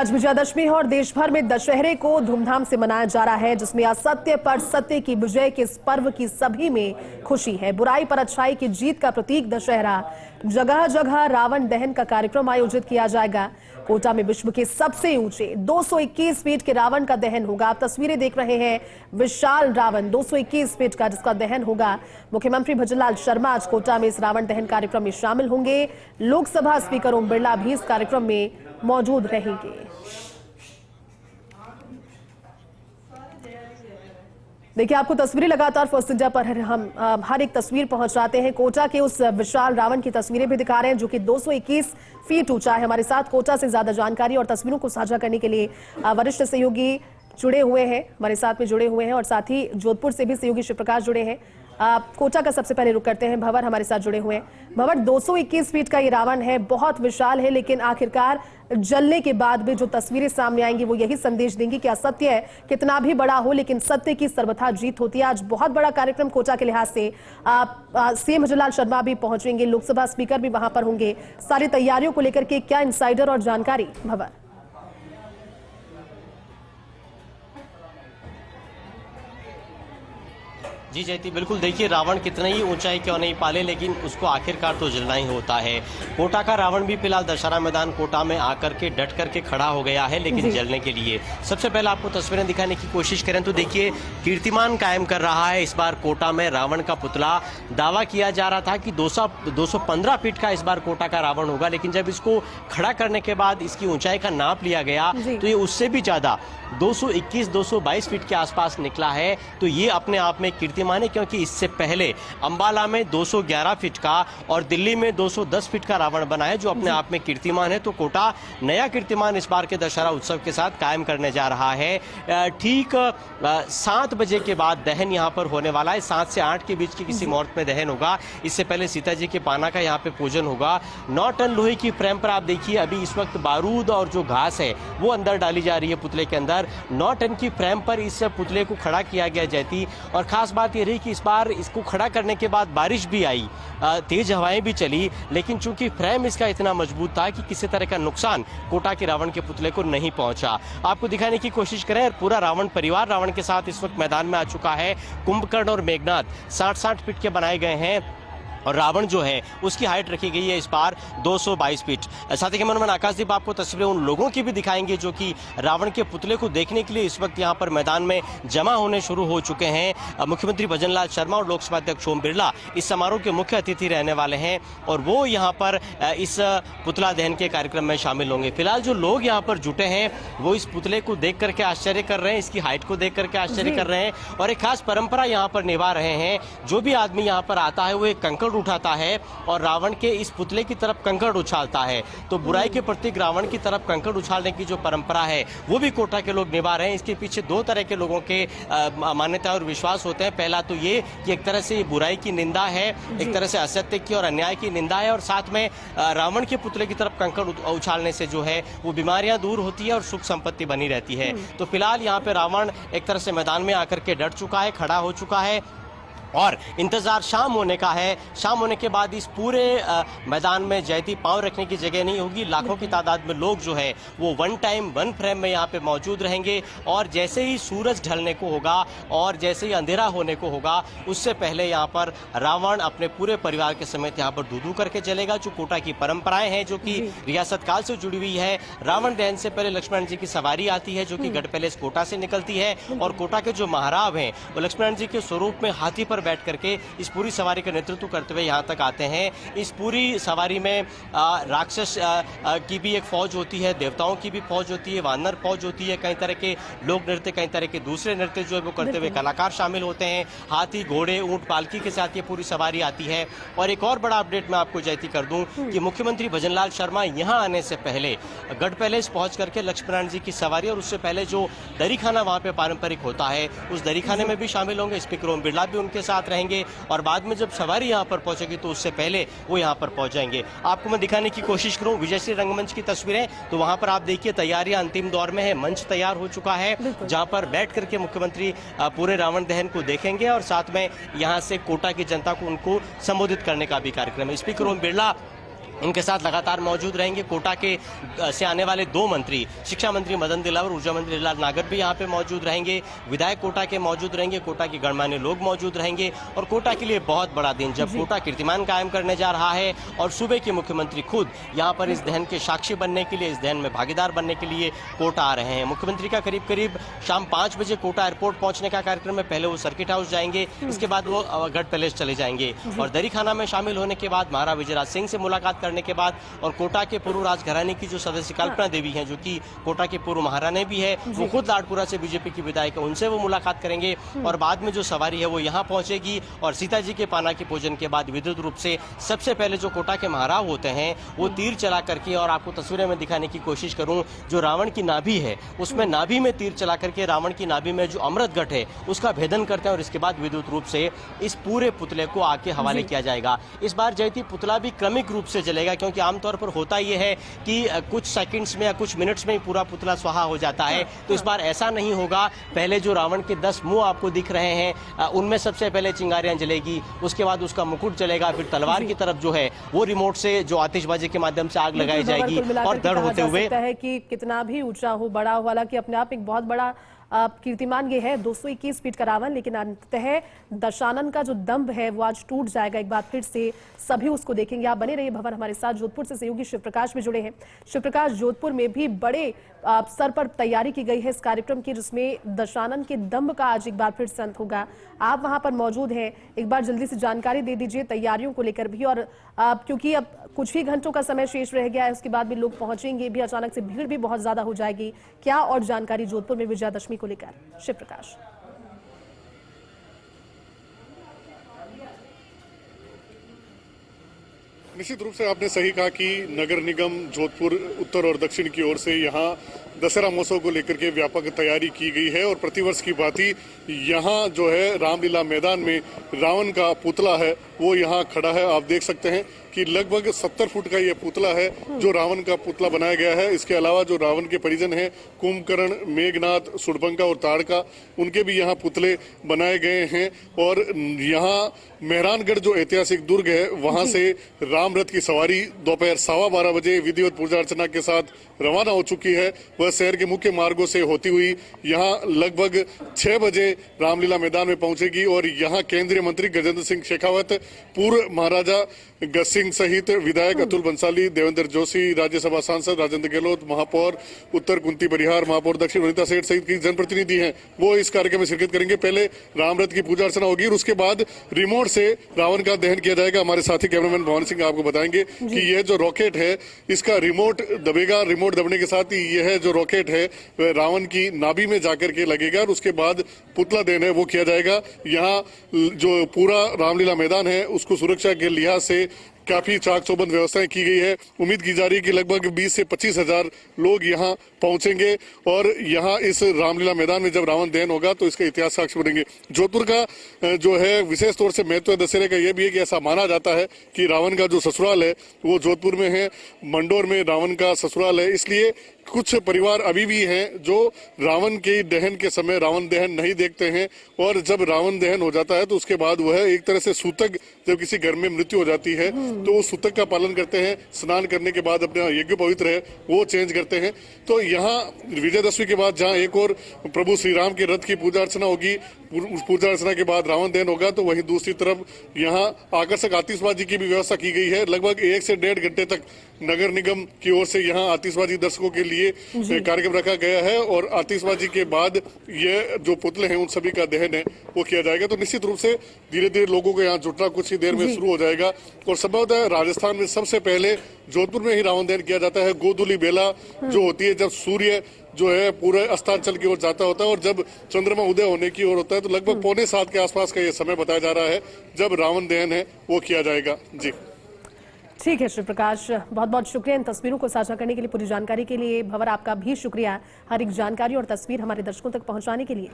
आज विजयादशमी है और देश भर में दशहरे को धूमधाम से मनाया जा रहा है, जिसमें असत्य पर सत्य की विजय के इस पर्व की सभी में खुशी है। बुराई पर अच्छाई की जीत का प्रतीक दशहरा, जगह जगह रावण दहन का कार्यक्रम आयोजित किया जाएगा। कोटा में विश्व के सबसे ऊंचे 221 फीट के रावण का दहन होगा। आप तस्वीरें देख रहे हैं, विशाल रावण 221 फीट का जिसका दहन होगा। मुख्यमंत्री भजनलाल शर्मा आज कोटा में इस रावण दहन कार्यक्रम में शामिल होंगे। लोकसभा स्पीकर ओम बिरला भी इस कार्यक्रम में मौजूद रहेंगे। देखिए, आपको तस्वीरें लगातार फर्स्ट इंडिया पर हम हर एक तस्वीर पहुंचाते हैं। कोटा के उस विशाल रावण की तस्वीरें भी दिखा रहे हैं, जो कि 221 फीट ऊंचा है। हमारे साथ कोटा से ज्यादा जानकारी और तस्वीरों को साझा करने के लिए वरिष्ठ सहयोगी जुड़े हुए हैं, हमारे साथ में जुड़े हुए हैं, और साथ ही जोधपुर से भी सहयोगी शिव प्रकाश जुड़े हैं। कोटा का सबसे पहले रुक करते हैं, भंवर हमारे साथ जुड़े हुए हैं। भंवर, 221 फीट का ये रावण है, बहुत विशाल है, लेकिन आखिरकार जलने के बाद भी जो तस्वीरें सामने आएंगी वो यही संदेश देंगी कि असत्य है कितना भी बड़ा हो, लेकिन सत्य की सर्वथा जीत होती है। आज बहुत बड़ा कार्यक्रम कोटा के लिहाज से सीएम भजनलाल शर्मा भी पहुंचेंगे, लोकसभा स्पीकर भी वहां पर होंगे। सारी तैयारियों को लेकर के क्या इनसाइडर और जानकारी भंवर? जी जयती, बिल्कुल। देखिए, रावण कितना ही ऊंचाई क्यों नहीं पाले, लेकिन उसको आखिरकार तो जलना ही होता है। कोटा का रावण भी फिलहाल दशहरा मैदान कोटा में आकर के डट करके खड़ा हो गया है, लेकिन जलने के लिए सबसे पहले आपको तस्वीरें दिखाने की कोशिश करें तो देखिए, कीर्तिमान कायम कर रहा है इस बार कोटा में रावण का पुतला। दावा किया जा रहा था कि 215 फीट का इस बार कोटा का रावण होगा, लेकिन जब इसको खड़ा करने के बाद इसकी ऊंचाई का नाप लिया गया तो ये उससे भी ज्यादा 221-222 फीट के आसपास निकला है। तो ये अपने आप में कीर्तिमान है, क्योंकि इससे पहले अंबाला में 211 फीट का और दिल्ली में 210 फीट का रावण बना है, जो अपने आप में कीर्तिमान है। तो कोटा नया कीर्तिमान इस बार के दशहरा उत्सव के साथ कायम करने जा रहा है। ठीक 7 बजे के बाद दहन यहाँ पर होने वाला है। 7 से 8 के बीच की किसी मुहूर्त में दहन होगा। इससे पहले सीता जी के पाना का यहाँ पे पूजन होगा। 9 टन लोहे की फ्रेम पर आप देखिए, अभी इस वक्त बारूद और जो घास है वो अंदर डाली जा रही है पुतले के अंदर। 9 टन की फ्रेम पर इस पुतले को खड़ा किया गया जयती। और खास बात यह रही कि इस बार इसको खड़ा करने के बाद बारिश भी आई, तेज हवाएं भी चली, लेकिन चूंकि फ्रेम इसका इतना मजबूत था कि किसी तरह का नुकसान कोटा के रावण के पुतले को नहीं पहुंचा। आपको दिखाने की कोशिश करें, पूरा रावण परिवार रावण के साथ इस वक्त मैदान में आ चुका है। कुंभकर्ण और मेघनाथ 60-60 फीट के बनाए गए हैं और रावण जो है उसकी हाइट रखी गई है इस बार 222 फीट। साथ ही कैमरामैन आकाशदीप आपको तस्वीरें उन लोगों की भी दिखाएंगे जो कि रावण के पुतले को देखने के लिए इस वक्त यहां पर मैदान में जमा होने शुरू हो चुके हैं। मुख्यमंत्री भजनलाल शर्मा और लोकसभा अध्यक्ष ओम बिरला इस समारोह के मुख्य अतिथि रहने वाले हैं और वो यहां पर इस पुतला दहन के कार्यक्रम में शामिल होंगे। फिलहाल जो लोग यहाँ पर जुटे हैं वो इस पुतले को देख करके आश्चर्य कर रहे हैं, इसकी हाइट को देख करके आश्चर्य कर रहे हैं और एक खास परंपरा यहाँ पर निभा रहे हैं। जो भी आदमी यहाँ पर आता है वो एक कंकड़ उठाता है और रावण के इस पुतले की तरफ कंकड़ उछालता है। तो बुराई के प्रतीक रावण की तरफ कंकड़ उछालने की जो परंपरा है वो भी कोटा के लोग निभा रहे हैं। इसके पीछे 2 तरह के लोगों के मान्यता और विश्वास होते हैं। पहला तो ये कि एक तरह से बुराई की निंदा है, एक तरह से असत्य की और अन्याय की निंदा है, और साथ में रावण के पुतले की तरफ कंकड़ उछालने से जो है वो बीमारियां दूर होती है और सुख संपत्ति बनी रहती है। तो फिलहाल यहाँ पे रावण एक तरह से मैदान में आकर के डट चुका है, खड़ा हो चुका है और इंतजार शाम होने का है। शाम होने के बाद इस पूरे मैदान में जयती पांव रखने की जगह नहीं होगी। लाखों की तादाद में लोग जो है वो वन टाइम वन फ्रेम में यहाँ पे मौजूद रहेंगे और जैसे ही सूरज ढलने को होगा और जैसे ही अंधेरा होने को होगा उससे पहले यहाँ पर रावण अपने पूरे परिवार के समेत यहाँ पर दूधू करके चलेगा। जो कोटा की परंपराएं हैं जो कि रियासत काल से जुड़ी हुई है। रावण दहन से पहले लक्ष्मण जी की सवारी आती है जो कि गढ़ पैलेस कोटा से निकलती है और कोटा के जो महाराव हैं वो लक्ष्मण जी के स्वरूप में हाथी पर बैठ करके इस पूरी सवारी का नेतृत्व करते हुए यहाँ तक आते हैं। इस पूरी सवारी में राक्षस की भी एक फौज होती है, देवताओं की भी फौज होती है, वानर फौज होती है, कई तरह के लोक नृत्य, कई तरह के दूसरे नृत्य जो है वो करते हुए कलाकार शामिल होते हैं। हाथी, घोड़े, ऊंट, पालकी के साथ ये पूरी सवारी आती है। और एक और बड़ा अपडेट मैं आपको जयती कर दूं कि मुख्यमंत्री भजनलाल शर्मा यहाँ आने से पहले गढ़ पैलेस पहुंच करके लक्ष्मण जी की सवारी और उससे पहले जो दरी खाना वहाँ पे पारंपरिक होता है उस दरी खाने में भी शामिल होंगे। स्पीकर ओम बिरला भी उनके साथ रहेंगे और बाद में जब सवारी यहाँ पर पहुंचेगी तो उससे पहले वो यहाँ पर पहुंच जाएंगे। आपको मैं दिखाने की कोशिश करूं विजयश्री रंगमंच की तस्वीरें, तो वहां पर आप देखिए तैयारियां अंतिम दौर में है। मंच तैयार हो चुका है जहां पर बैठ करके मुख्यमंत्री पूरे रावण दहन को देखेंगे और साथ में यहाँ से कोटा की जनता को उनको संबोधित करने का भी कार्यक्रम है। स्पीकर ओम बिरला उनके साथ लगातार मौजूद रहेंगे। कोटा के से आने वाले 2 मंत्री, शिक्षा मंत्री मदन दिलावर, ऊर्जा मंत्री लाल नागर भी यहाँ पे मौजूद रहेंगे। विधायक कोटा के मौजूद रहेंगे, कोटा के गणमान्य लोग मौजूद रहेंगे और कोटा के लिए बहुत बड़ा दिन, जब कोटा कीर्तिमान कायम करने जा रहा है और सूबे के मुख्यमंत्री खुद यहाँ पर इस दहन के साक्षी बनने के लिए, इस दहन में भागीदार बनने के लिए कोटा आ रहे हैं। मुख्यमंत्री का करीब करीब शाम 5 बजे कोटा एयरपोर्ट पहुंचने का कार्यक्रम है। पहले वो सर्किट हाउस जाएंगे, इसके बाद वो गढ़ पैलेस चले जाएंगे और दरी खाना में शामिल होने के बाद महाराज विजयराज सिंह से मुलाकात करने के बाद और कोटा के पूर्व राजघराने की जो सदस्य कल्पना देवी हैं, जो कि कोटा के पूर्व महारानी भी है, वो खुद लाडपुरा से बीजेपी की विधायक है, उनसे वो मुलाकात करेंगे और बाद में जो सवारी है वो यहाँ पहुंचेगी और सीता जी के पाना के पूजन के बाद विद्युत रूप से सबसे पहले जो कोटा के महाराव होते हैं वो तीर चला करके, और आपको तस्वीरें में दिखाने की कोशिश करूं, जो रावण की नाभि है उसमें नाभि में तीर चला करके रावण की नाभि में जो अमृत घट है उसका भेदन करते हैं और इसके बाद विद्युत रूप से इस पूरे पुतले को आके हवाले किया जाएगा। इस बार जयती पुतला भी क्रमिक रूप से जलेगा, क्योंकि आमतौर पर होता यह है कि कुछ सेकंड्स में या कुछ मिनट्स में ही पूरा पुतला स्वाहा हो जाता है, तो इस बार ऐसा नहीं होगा। पहले जो रावण के 10 मुंह आपको दिख रहे हैं उनमें सबसे पहले चिंगारियां जलेगी, उसके बाद उसका मुकुट जलेगा, फिर तलवार की तरफ जो है वो रिमोट से जो आतिशबाजी के माध्यम से आग लगाई जाएगी और दर्द होते हुए है कि कितना भी ऊंचा हो, बड़ा हो, हालांकि अपने आप एक बहुत बड़ा कीर्तिमान ये है 221 फीट का रावण, लेकिन अंततः दशानन का जो दंभ है वो आज टूट जाएगा। एक बार फिर से सभी उसको देखेंगे। आप बने रहिए भवन, हमारे साथ जोधपुर से सहयोगी शिवप्रकाश भी जुड़े हैं। शिवप्रकाश, जोधपुर में भी बड़े स्तर पर तैयारी की गई है इस कार्यक्रम की, जिसमें दशानन के दंभ का आज एक बार फिर से अंत होगा। आप वहां पर मौजूद हैं, एक बार जल्दी से जानकारी दे दीजिए तैयारियों को लेकर भी, और क्योंकि अब कुछ ही घंटों का समय शेष रह गया है, उसके बाद भी लोग पहुंचेंगे भी, अचानक से भीड़ भी बहुत ज्यादा हो जाएगी। क्या और जानकारी जोधपुर में विजयादशमी को लेकर, शिवप्रकाश? निश्चित रूप से आपने सही कहा कि नगर निगम जोधपुर उत्तर और दक्षिण की ओर से यहाँ दशहरा महोत्सव को लेकर के व्यापक तैयारी की गई है और प्रतिवर्ष की भांति यहाँ जो है रामलीला मैदान में रावण का पुतला है वो यहाँ खड़ा है। आप देख सकते हैं कि लगभग 70 फुट का ये पुतला है जो रावण का पुतला बनाया गया है। इसके अलावा जो रावण के परिजन हैं, कुंभकर्ण, मेघनाथ, सुड़बंका और ताड़का, उनके भी यहाँ पुतले बनाए गए हैं। और यहाँ मेहरानगढ़ जो ऐतिहासिक दुर्ग है वहां से राम रथ की सवारी दोपहर 12:15 बजे विधिवत पूजा अर्चना के साथ रवाना हो चुकी है। वह शहर के मुख्य मार्गों से होती हुई यहाँ लगभग 6 बजे रामलीला मैदान में पहुंचेगी और यहाँ केंद्रीय मंत्री गजेंद्र सिंह शेखावत, पूर्व महाराजा गज सिंह सहित विधायक अतुल बंसाली, देवेंद्र जोशी, राज्यसभा सांसद राजेंद्र गहलोत, महापौर उत्तर कुंती परिहार, महापौर दक्षिण वनिता सेठ सहित कई जनप्रतिनिधि हैं, वो इस कार्यक्रम में शिरकत करेंगे। पहले रामरथ की पूजा अर्चना होगी और उसके बाद रिमोट से रावण का दहन किया जाएगा। हमारे साथी कैमरामैन भवन सिंह आपको बताएंगे कि यह जो रॉकेट है इसका रिमोट दबेगा। रिमोट दबने के साथ ही यह जो रॉकेट है वह रावण की नाभि में जाकर के लगेगा और उसके बाद पुतला दहन है वो किया जाएगा। यहाँ जो पूरा रामलीला मैदान है उसको सुरक्षा के लिहाज से काफी चाक चौबंद व्यवस्थाएं की गई है। उम्मीद की जा रही है कि लगभग 20 से 25 हजार लोग यहाँ पहुंचेंगे और यहाँ इस रामलीला मैदान में जब रावण दहन होगा तो इसका इतिहास साक्षी बनेंगे। जोधपुर का जो है विशेष तौर से महत्व दशहरे का यह भी है कि ऐसा माना जाता है कि रावण का जो ससुराल है वो जोधपुर में है, मंडोर में रावण का ससुराल है। इसलिए कुछ परिवार अभी भी हैं जो रावण के दहन के समय रावण दहन नहीं देखते हैं और जब रावण दहन हो जाता है तो उसके बाद वह एक तरह से सूतक, जब किसी घर में मृत्यु हो जाती है तो वो सूतक का पालन करते हैं, स्नान करने के बाद अपना यज्ञ पवित्र है वो चेंज करते हैं। तो यहाँ विजयदशमी के बाद जहाँ एक और प्रभु श्री राम के रथ की पूजा अर्चना होगी, उस पूजा अर्चना के बाद रावण दहन होगा, तो वहीं दूसरी तरफ यहाँ आकर्षक आतिशबाजी की भी व्यवस्था की गई है। लगभग 1 से 1.5 घंटे तक नगर निगम की ओर से यहाँ आतिशबाजी दर्शकों के लिए कार्यक्रम रखा गया है और आतिशबाजी के बाद ये जो पुतले हैं उन सभी का दहन है वो किया जाएगा। तो निश्चित रूप से धीरे धीरे लोगों को यहाँ जुटना कुछ ही देर में शुरू हो जाएगा और संभवतः राजस्थान में सबसे पहले जोधपुर में ही रावण दहन किया जाता है। गोधूली बेला जो होती है जब सूर्य जो है पूरे अस्तांचल की ओर जाता होता है और जब चंद्रमा उदय होने की ओर होता है, तो लगभग 6:45 के आसपास का ये समय बताया जा रहा है जब रावण दहन है वो किया जाएगा। जी ठीक है शिवप्रकाश, बहुत बहुत शुक्रिया इन तस्वीरों को साझा करने के लिए, पूरी जानकारी के लिए। भंवर, आपका भी शुक्रिया हर एक जानकारी और तस्वीर हमारे दर्शकों तक पहुंचाने के लिए।